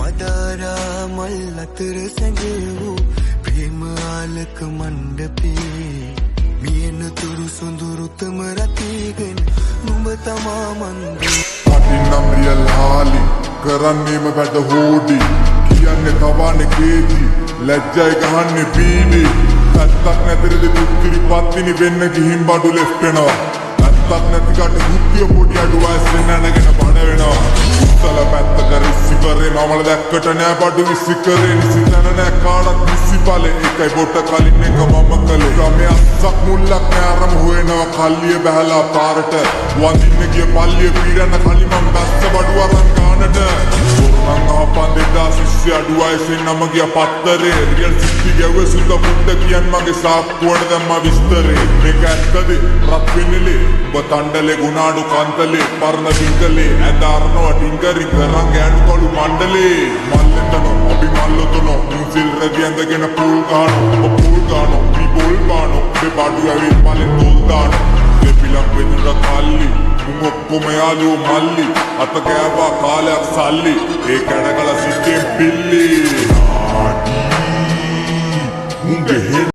මදාරා මල් අතර සැඟවූ ප්‍රේම ආලක මණ්ඩපේ මියන තුරු සොඳුරුතම රතිගෙන නුඹ තමා මන්ද පටිනම් රියල් හාලි කරන්නේම වැඩ හෝඩි කියන්නේ තවානේ කේජි ලැජ්ජයි ගහන්නේ බීඩි නැත්තක් නැතරද දුක්කිරි පත්තිනි වෙන්න ගිහින් බඩු ලෙෆ්ට් වෙනවා නැත්තක් නැති කට දුක්කිය පොඩි අඩු වයසෙන් නැනගෙන බඩ වෙනවා උත්තල පැත්ත කර ඉස්සිකරේ මමල දැක්කට නෑ බඩු ඉස්සිකරේ නිසිතන නෑ කාටත් නිසිපලේ එකයි බොට කලින් එක මම කළේ ගමේ අස්සක් මුල්ලක් නෑ අරම හොයනවා කල්ලිය බහැලා පාරට වඳින්න ගිය පල්ලිය පීරන්න කලින් මම බැස්ස බඩු අරන් ගානට මං ආපන් දෙදා සිස්සි අඩු වයසෙන් නම ගිය පත්තරේ රියල් සිටි ගැව්වේ සුද පුද්ද කියන් මගේ සාක්කුවට දැම්මා විස්තරේ මේක ඇත්තද රත් වෙන්නලේ ඔබ තණ්ඩලේ ගුණාඩු කන්තලේ පරණ දිංගලේ ඇදාරනවා ඩිංගරි කරන් ගෑනු කොළු මණ්ඩලේ මල්ලෙතනෝ අපි මල්ලතනෝ මුසිල් රැදි ඇඳගෙන පූල් ගානෝ ඔබ පූල් ගානෝ අපි බෝල් ගානෝ මේ බඩු ඇවිත් මලෙන් තෝල් දානෝ දෙපිලක් වෙදුර කල්ලි ඔක්කොම යාළුවෝ මල්ලි අත කෑවා කාලයක් සල්ලි ඒ කැඩකල සිටේ පිල්ලි උන්ගේ